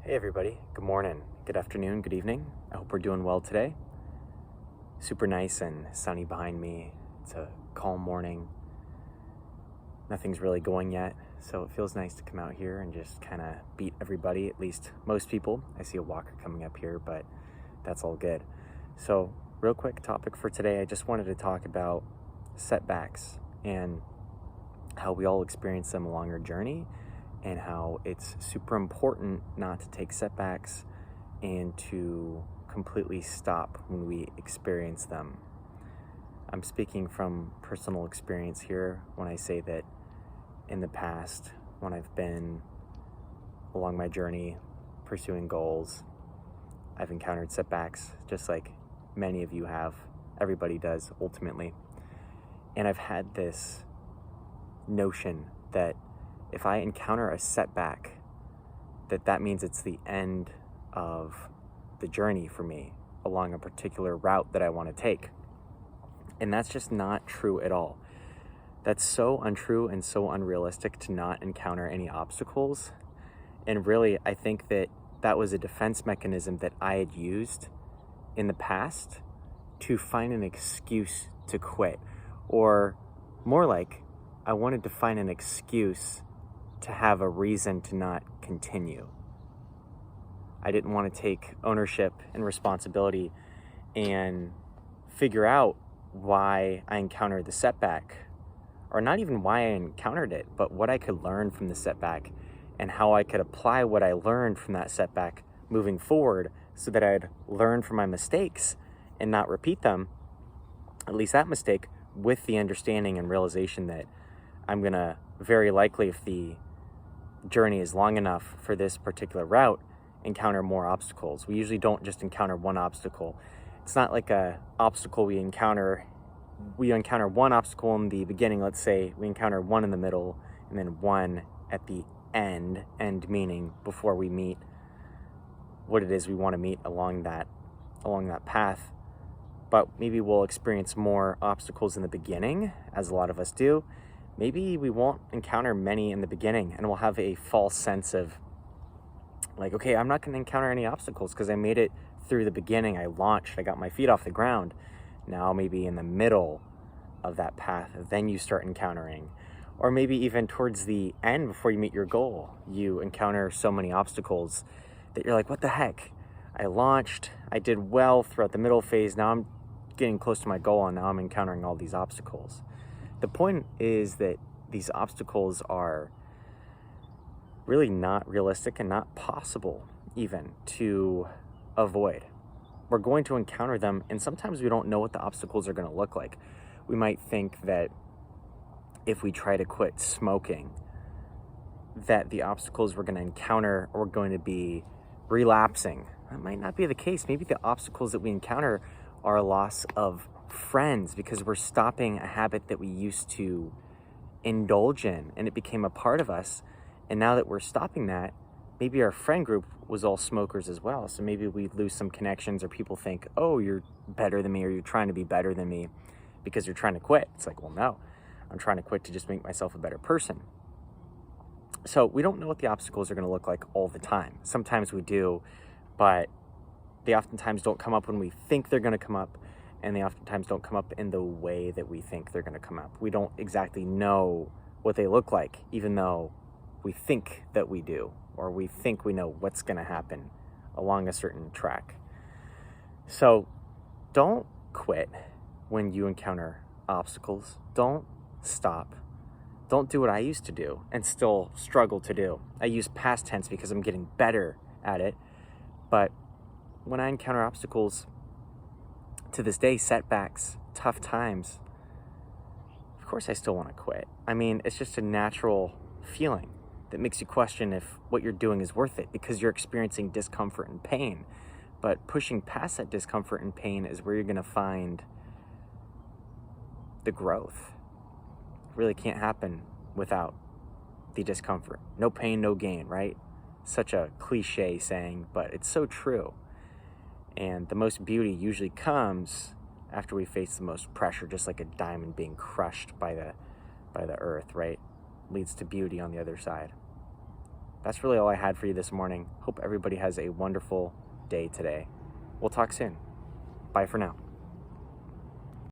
Hey everybody, good morning, good afternoon, good evening. I hope we're doing well today. Super nice and sunny behind me. It's a calm morning. Nothing's really going yet, so it feels nice to come out here and just kind of beat everybody, at least most people. I see a walker coming up here, but that's all good. So real quick topic for today, I just wanted to talk about setbacks and how we all experience them along our journey, and how it's super important not to take setbacks and to completely stop when we experience them. I'm speaking from personal experience here when I say that in the past, when I've been along my journey pursuing goals, I've encountered setbacks just like many of you have. Everybody does ultimately. And I've had this notion that if I encounter a setback, that means it's the end of the journey for me along a particular route that I want to take. And that's just not true at all. That's so untrue and so unrealistic to not encounter any obstacles. And really, I think that was a defense mechanism that I had used in the past to find an excuse to quit. Or more like, I wanted to find an excuse to have a reason to not continue. I didn't want to take ownership and responsibility and figure out why I encountered the setback, or not even why I encountered it, but what I could learn from the setback and how I could apply what I learned from that setback moving forward so that I'd learn from my mistakes and not repeat them, at least that mistake, with the understanding and realization that I'm gonna very likely, if the journey is long enough for this particular route, encounter more obstacles. We usually don't just encounter one obstacle. It's not like a obstacle we encounter one obstacle in the beginning. Let's say we encounter one in the middle and then one at the end meaning before we meet what it is we want to meet along that path. But maybe we'll experience more obstacles in the beginning, as a lot of us do. Maybe we won't encounter many in the beginning, and we'll have a false sense of like, okay, I'm not going to encounter any obstacles because I made it through the beginning. I launched, I got my feet off the ground. Now maybe in the middle of that path, then you start encountering. Or maybe even towards the end, before you meet your goal, you encounter so many obstacles that you're like, what the heck? I launched, I did well throughout the middle phase. Now I'm getting close to my goal, and now I'm encountering all these obstacles. The point is that these obstacles are really not realistic and not possible even to avoid. We're going to encounter them, and sometimes we don't know what the obstacles are going to look like. We might think that if we try to quit smoking, that the obstacles we're going to encounter are going to be relapsing. That might not be the case. Maybe the obstacles that we encounter are a loss of friends because we're stopping a habit that we used to indulge in and it became a part of us. And now that we're stopping that, maybe our friend group was all smokers as well. So maybe we lose some connections, or people think, oh, you're better than me, or you're trying to be better than me because you're trying to quit. It's like, well, no, I'm trying to quit to just make myself a better person. So we don't know what the obstacles are going to look like all the time. Sometimes we do, but they oftentimes don't come up when we think they're going to come up, and they oftentimes don't come up in the way that we think they're going to come up. We don't exactly know what they look like, even though we think that we do, or we think we know what's going to happen along a certain track. So don't quit when you encounter obstacles. Don't stop. Don't do what I used to do and still struggle to do. I use past tense because I'm getting better at it. But when I encounter obstacles to this day, setbacks, tough times, of course I still want to quit. I mean, it's just a natural feeling that makes you question if what you're doing is worth it, because you're experiencing discomfort and pain. But pushing past that discomfort and pain is where you're going to find the growth. It really can't happen without the discomfort. No pain, no gain, right? Such a cliche saying, but it's so true. And the most beauty usually comes after we face the most pressure, just like a diamond being crushed by the earth, right? Leads to beauty on the other side. that's really all I had for you this morning. Hope everybody has a wonderful day today. We'll talk soon. Bye for now.